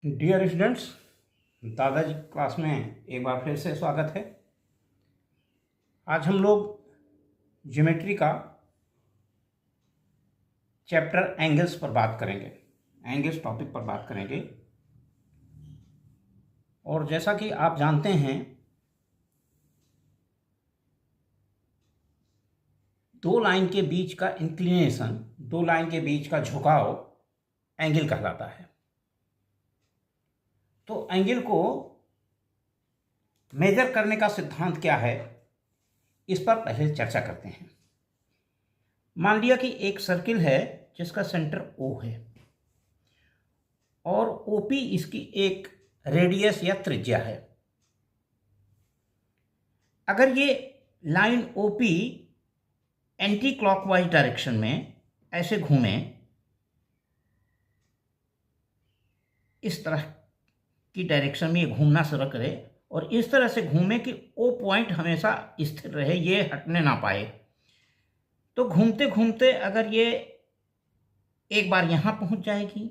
Dear students, दादाजी class में एक बार फिर से स्वागत है। आज हम लोग ज्योमेट्री का चैप्टर एंगल्स पर बात करेंगे, एंगल्स टॉपिक पर बात करेंगे। और जैसा कि आप जानते हैं, दो लाइन के बीच का इंक्लिनेशन, दो लाइन के बीच का झुकाव एंगल कहलाता है। तो एंगल को मेजर करने का सिद्धांत क्या है, इस पर पहले चर्चा करते हैं। मान लिया कि एक सर्किल है जिसका सेंटर O है और OP इसकी एक रेडियस या त्रिज्या है। अगर ये line OP anti clockwise direction में ऐसे घूमे, इस तरह की डायरेक्शन में ये घूमना शुरू करे और इस तरह से घूमे कि O पॉइंट हमेशा स्थिर रहे, ये हटने ना पाए, तो घूमते घूमते अगर ये एक बार यहां पहुंच जाएगी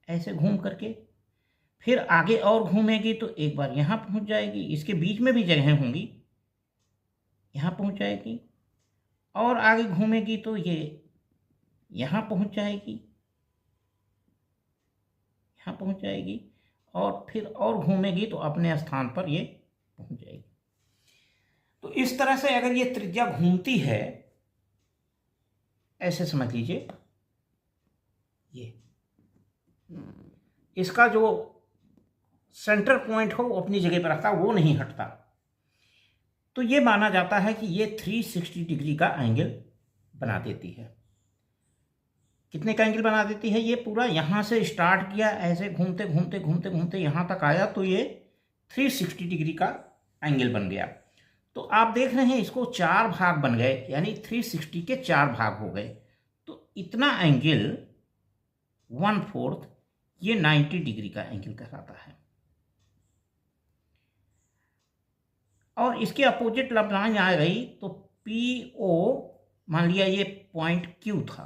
ऐसे घूम करके, फिर आगे और घूमेगी तो एक बार यहां पहुंच जाएगी, इसके बीच में भी जगह होंगी, यहां पहुंच जाएगी, और आगे घूमेगी तो ये यहां पहुंच जाएगी, यहां पहुंच जाएगी, और फिर और घूमेगी तो अपने स्थान पर ये पहुंच जाएगी। तो इस तरह से अगर ये त्रिज्या घूमती है, ऐसे समझ लीजिए, ये इसका जो सेंटर पॉइंट हो वो अपनी जगह पर रखता, वो नहीं हटता, तो ये माना जाता है कि ये 360 डिग्री का एंगल बना देती है। कितने का एंगल बना देती है? ये पूरा यहां से स्टार्ट किया, ऐसे घूमते घूमते घूमते घूमते यहां तक आया, तो ये 360 डिग्री का एंगल बन गया। तो आप देख रहे हैं इसको चार भाग बन गए, यानी 360 के चार भाग हो गए। तो इतना एंगल 1/4 ये 90 डिग्री का एंगल कहलाता है। और इसके अपोजिट लाइन आ गई तो PO, मान लिया ये पॉइंट Q था,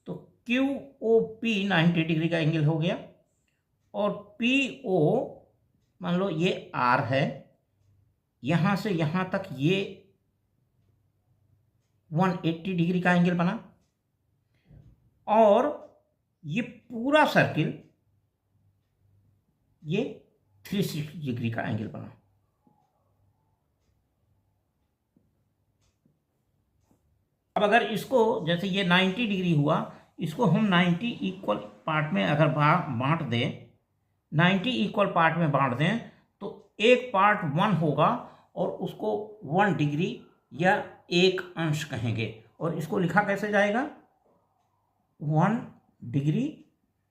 तो QOP 90 डिग्री का एंगल हो गया। और PO मान लो ये R है, यहां से यहां तक ये 180 डिग्री का एंगल बना, और ये पूरा सर्किल ये 360 डिग्री का एंगल बना। अब अगर इसको, जैसे ये 90 डिग्री हुआ, इसको हम 90 इक्वल पार्ट में अगर बांट दें, 90 इक्वल पार्ट में बांट दें, तो एक पार्ट 1 होगा और उसको 1 डिग्री या 1 अंश कहेंगे, और इसको लिखा कैसे जाएगा? 1 डिग्री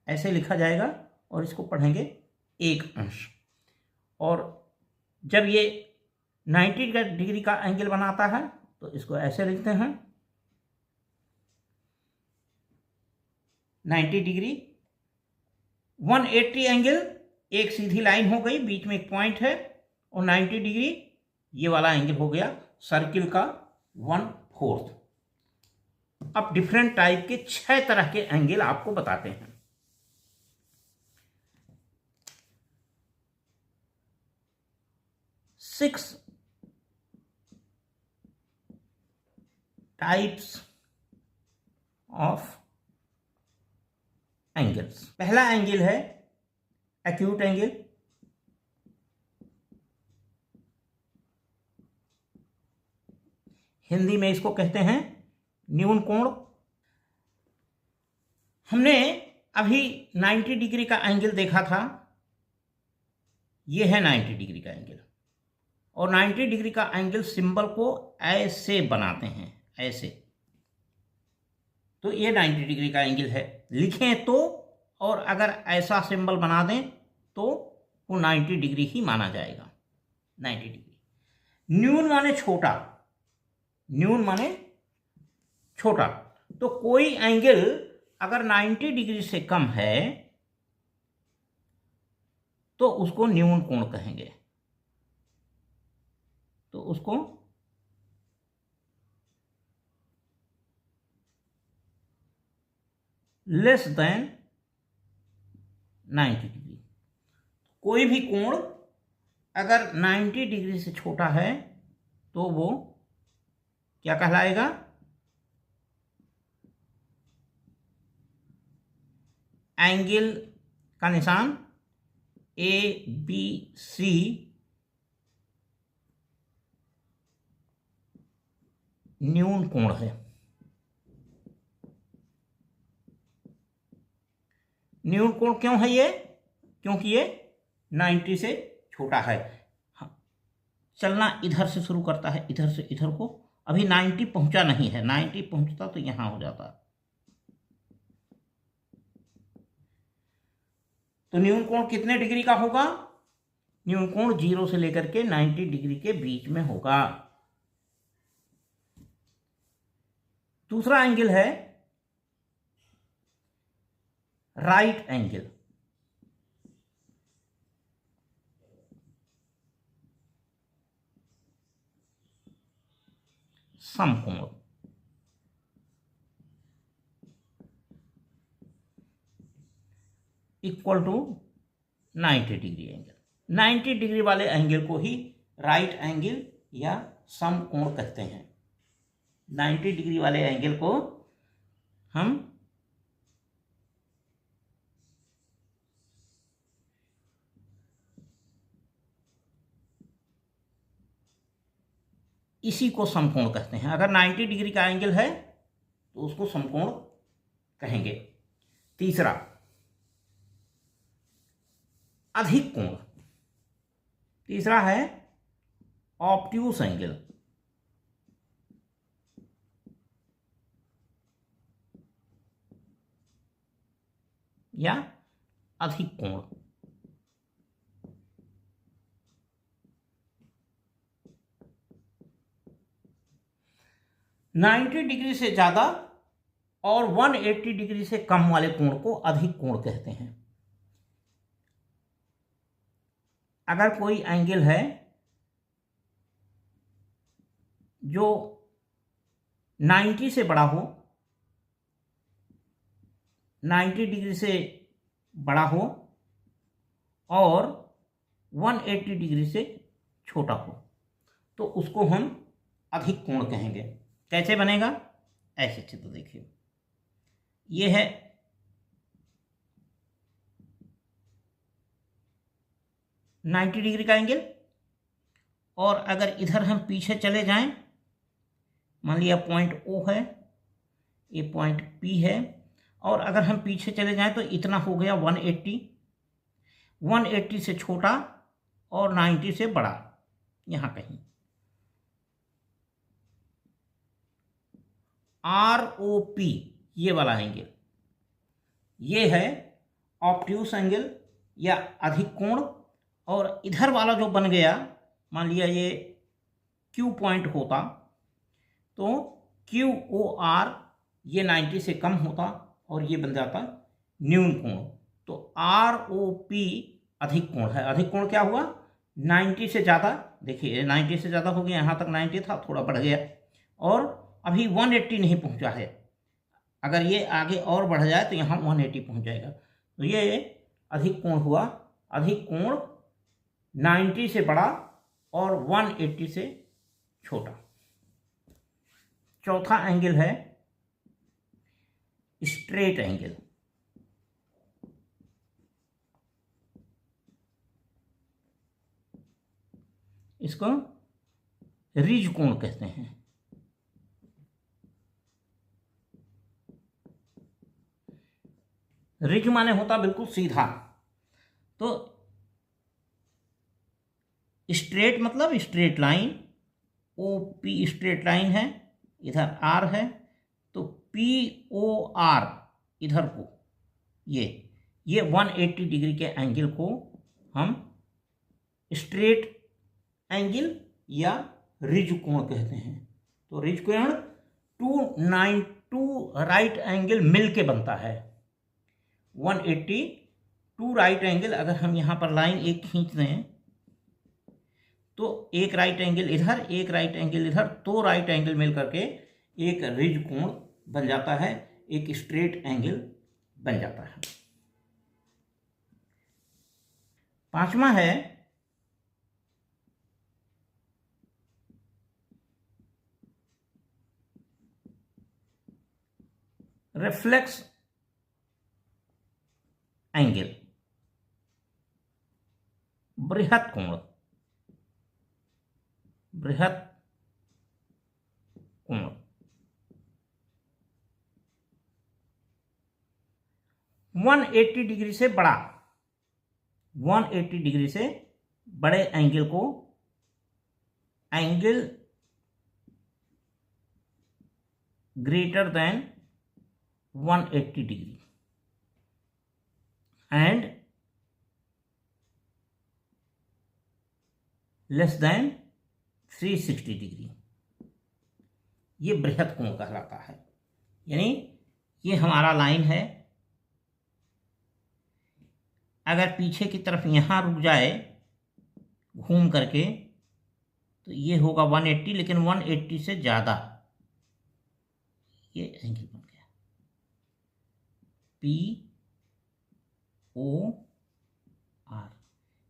ऐसे लिखा जाएगा, और इसको पढ़ेंगे 1 अंश। और जब ये 90 डिग्री का एंगल बनाता है तो इसको ऐसे लिखते हैं 90 डिग्री, 180 एंगल, एक सीधी लाइन हो गई, बीच में एक पॉइंट है, और 90 डिग्री ये वाला एंगल हो गया सर्किल का 1/4। अब डिफरेंट टाइप के 6 तरह के एंगल आपको बताते हैं। Six types of angles. पहला एंगल है एक्यूट एंगल, हिंदी में इसको कहते हैं न्यून कोण। हमने अभी 90 डिग्री का एंगल देखा था, यह है 90 डिग्री का एंगल, और 90 डिग्री का एंगल सिंबल को ऐसे बनाते हैं, ऐसे, तो ये 90 डिग्री का एंगल है, लिखें तो, और अगर ऐसा सिंबल बना दें तो वो 90 डिग्री ही माना जाएगा, 90 डिग्री। न्यून माने छोटा, न्यून माने छोटा, तो कोई एंगल अगर 90 डिग्री से कम है तो उसको न्यून कोण कहेंगे, तो उसको लेस देन 90 डिग्री। कोई भी कोण अगर 90 डिग्री से छोटा है तो वो क्या कहलाएगा? एंगल का निशान ABC न्यून कोण है। न्यून कोण क्यों है ये? क्योंकि ये 90 से छोटा है। चलना इधर से शुरू करता है, इधर से इधर को। अभी 90 पहुंचा नहीं है, 90 पहुंचता तो यहां हो जाता। तो न्यून कोण कितने डिग्री का होगा? न्यून कोण 0 से लेकर के 90 डिग्री के बीच में होगा। दूसरा एंगल है राइट एंगल। समकोण। Equal to 90 degree angle. 90 degree वाले एंगल को ही राइट एंगल या समकोण कहते हैं। 90 डिग्री वाले एंगल को हम इसी को समकोण कहते हैं। अगर 90 डिग्री का एंगल है तो उसको समकोण कहेंगे। तीसरा, अधिक कोण। तीसरा है ऑब्ट्यूस एंगल या अधिक कोण। नाइन्टी डिग्री से ज़्यादा और 180 डिग्री से कम वाले कोण को अधिक कोण कहते हैं। अगर कोई एंगल है जो 90 से बड़ा हो, 90 डिग्री से बड़ा हो और 180 डिग्री से छोटा हो, तो उसको हम अधिक कोण कहेंगे। कैसे बनेगा? ऐसे चित्र देखिए, ये है नाइन्टी डिग्री का एंगल, और अगर इधर हम पीछे चले जाएं, मान लिया पॉइंट O है, ये पॉइंट P है, और अगर हम पीछे चले जाएं तो इतना हो गया 180, 180 से छोटा और 90 से बड़ा, यहाँ कहीं। ROP ये वाला एंगल, ये है ऑब्ट्यूस एंगल या अधिक कोण। और इधर वाला जो बन गया, मान लिया ये Q पॉइंट होता तो QOR ये 90 से कम होता और ये बन जाता न्यून कोण। तो ROP अधिक कोण है। अधिक कोण क्या हुआ? 90 से ज़्यादा, देखिए 90 से ज़्यादा हो गया, यहाँ तक 90 था, थोड़ा बढ़ गया, और अभी 180 नहीं पहुँचा है। अगर ये आगे और बढ़ जाए तो यहाँ 180 पहुँच जाएगा। तो ये अधिक कोण हुआ। अधिक कोण 90 से बड़ा और 180 से छोटा। चौथा एंगल है स्ट्रेट एंगल। इसको रिज कोण कहते हैं। रिज माने होता बिल्कुल सीधा। तो स्ट्रेट मतलब straight line, OP straight line है, इधर R है, तो POR इधर को, ये 180 डिग्री के एंगल को हम स्ट्रेट एंगल या रिज कोण कहते हैं। तो रिज कोण 292 राइट एंगल मिल के बनता है। 180 2 राइट एंगल, अगर हम यहाँ पर लाइन एक खींच दें तो एक राइट एंगल इधर, एक राइट एंगल इधर, 2 राइट एंगल मिल करके एक रिज कोण बन जाता है, एक स्ट्रेट एंगल बन जाता है। 5वां है रिफ्लेक्स एंगल, बृहत कोण, बृहत कोण। 180 डिग्री से बड़ा, 180 डिग्री से बड़े एंगल को angle greater than 180 degree and less than 360 degree, ये बृहत कोण कहलाता है। यानी ये हमारा लाइन है, अगर पीछे की तरफ यहाँ रुक जाए घूम करके तो ये होगा 180, लेकिन 180 से ज़्यादा ये एंगल बन गया POR।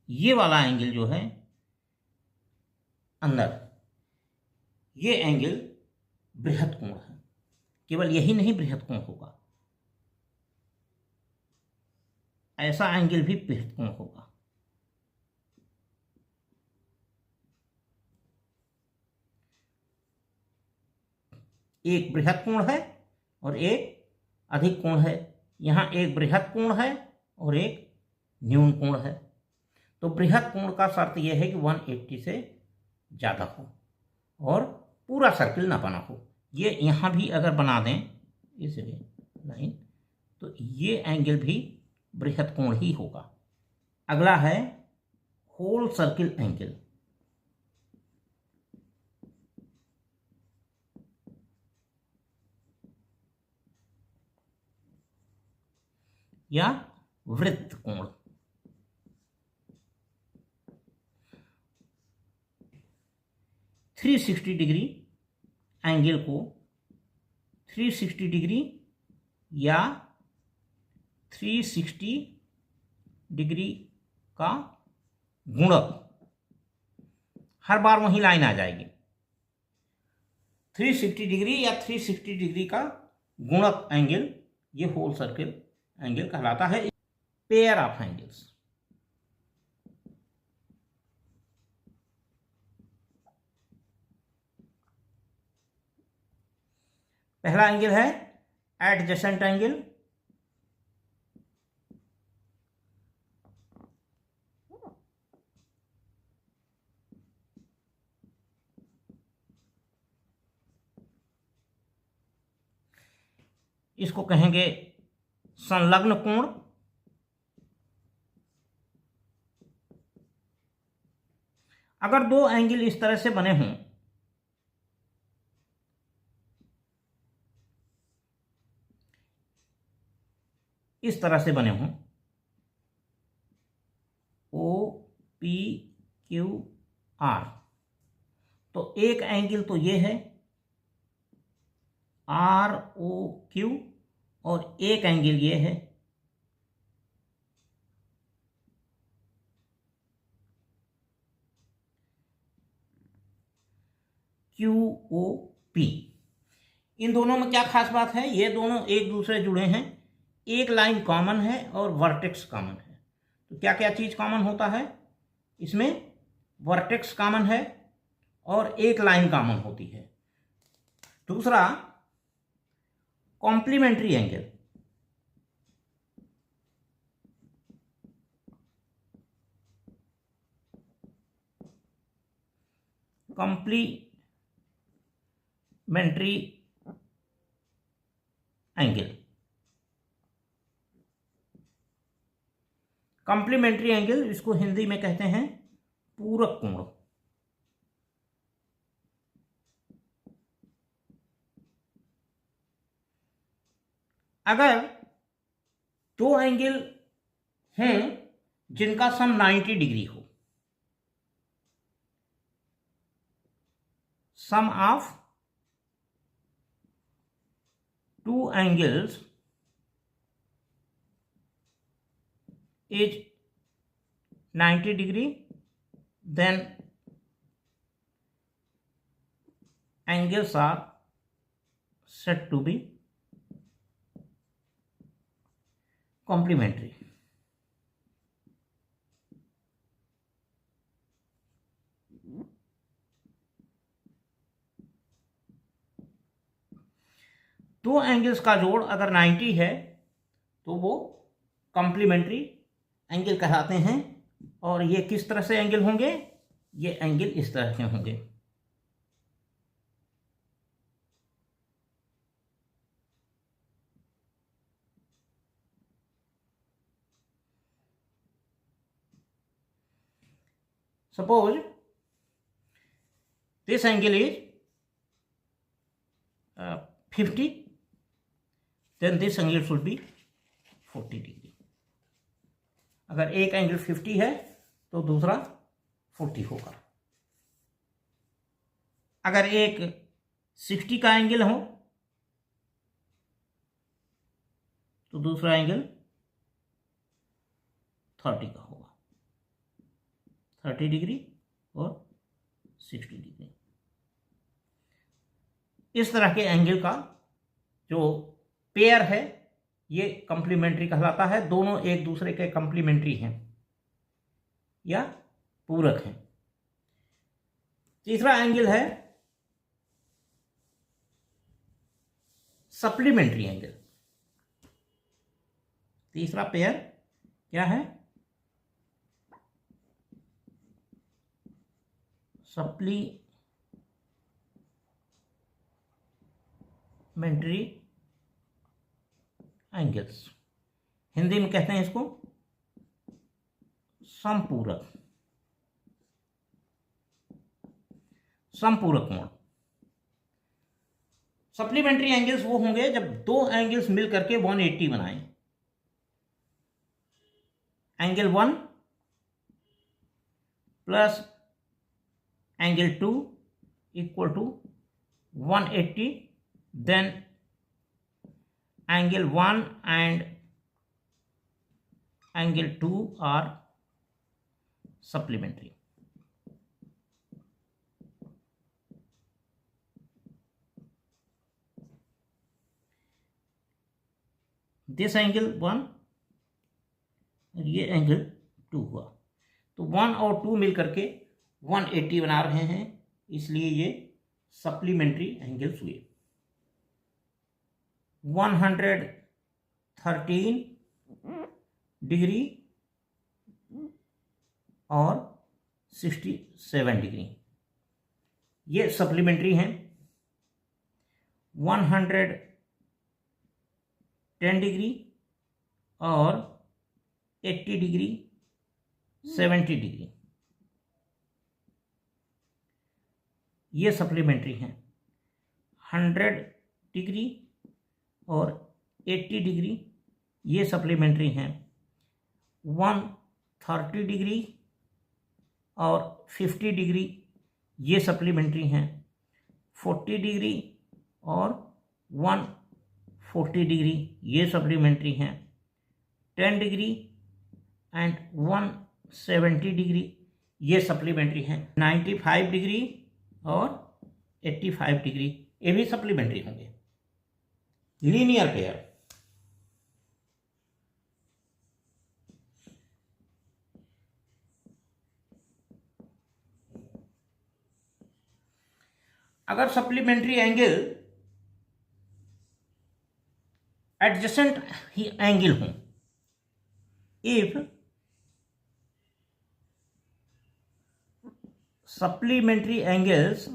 ये वाला एंगल जो है अंदर, ये एंगल बृहत कोण है। केवल यही नहीं बृहत कोण होगा, ऐसा एंगल भी बृहत कोण होगा। एक बृहत कोण है और एक अधिक कोण है। यहाँ एक बृहत कोण है और एक न्यून कोण है। तो बृहत कोण का शर्त यह है कि 180 से ज़्यादा हो और पूरा सर्किल ना बना हो। ये यहाँ भी अगर बना दें इस जगह लाइन, तो ये एंगल भी बृहत कोण ही होगा। अगला है होल सर्किल एंगल, या वृत्त कोण। थ्री 360 डिग्री एंगल को 360 डिग्री या 360 डिग्री का गुणक, हर बार वही लाइन आ जाएगी। 360 डिग्री या 360 डिग्री का गुणक एंगल, ये होल सर्किल एंगल कहलाता है। पेयर ऑफ एंगल्स, पहला एंगल है एडजेसेंट एंगल, इसको कहेंगे संलग्न कोण। अगर दो एंगल इस तरह से बने हों, इस तरह से बने हों, OPQR, तो एक एंगल तो ये है ROQ और एक एंगल ये है QOP। इन दोनों में क्या खास बात है, ये दोनों एक दूसरे जुड़े हैं, एक लाइन कॉमन है और वर्टेक्स कॉमन है। तो क्या क्या चीज कॉमन होता है इसमें? वर्टेक्स कॉमन है और एक लाइन कॉमन होती है। दूसरा complementary angle, complementary angle, complementary angle इसको हिंदी में कहते हैं पूरक कोण। अगर दो एंगल हैं जिनका सम 90 डिग्री हो, sum of two angles is 90 degree, then angles are said to be complementary. दो एंगल्स का जोड़ अगर 90 है तो वो कॉम्प्लीमेंट्री एंगल कहलाते हैं। और ये किस तरह से एंगल होंगे? ये एंगल इस तरह के होंगे। Suppose this angle is 50, then this angle should be 40 degree. अगर एक एंगल 50 है तो दूसरा 40 होगा। अगर एक 60 का एंगल हो तो दूसरा एंगल 30 का होगा, 30 डिग्री और 60 डिग्री। इस तरह के एंगल का जो पेयर है ये कंप्लीमेंट्री कहलाता है। दोनों एक दूसरे के कंप्लीमेंट्री हैं या पूरक हैं। तीसरा एंगल है सप्लीमेंट्री एंगल। तीसरा पेयर क्या है? सप्लीमेंट्री एंगल्स, हिंदी में कहते हैं इसको समपूरक, समपूरक कोण। सप्लीमेंट्री एंगल्स वो होंगे जब दो एंगल्स मिल करके 180 बनाएं। Angle 1 plus angle 2 equal to 180, then angle 1 and angle 2 are supplementary. This angle 1 और ये एंगल 2 हुआ, तो 1 और 2 मिलकर के 180 बना रहे हैं, इसलिए ये सप्लीमेंट्री एंगल्स हुए। 113 डिग्री और 67 डिग्री ये सप्लीमेंट्री हैं। 110 डिग्री और 80 डिग्री 70 डिग्री ये सप्लीमेंट्री हैं। 100 डिग्री और 80 डिग्री ये सप्लीमेंट्री हैं। 130 डिग्री और 50 डिग्री ये सप्लीमेंट्री हैं। 40 डिग्री और 140 डिग्री ये सप्लीमेंट्री हैं। 10 डिग्री एंड 170 डिग्री ये सप्लीमेंट्री हैं। 95 डिग्री और 85 डिग्री ये भी सप्लीमेंट्री होंगे। लीनियर पेयर, अगर सप्लीमेंट्री एंगल एडजेसेंट ही एंगल हो, if supplementary angles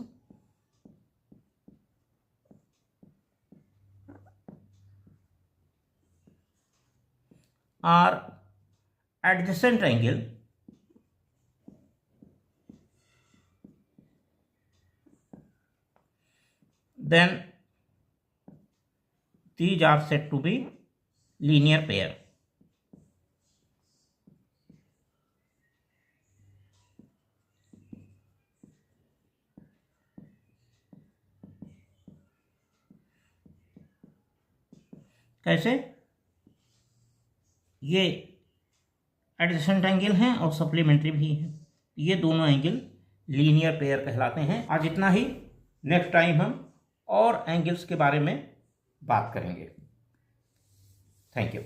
are adjacent angle, then these are said to be linear pair. कैसे? ये एडजेसेंट एंगल हैं और सप्लीमेंट्री भी हैं। ये दोनों एंगल लीनियर पेयर कहलाते हैं। आज इतना ही। नेक्स्ट टाइम हम और एंगल्स के बारे में बात करेंगे। Thank you.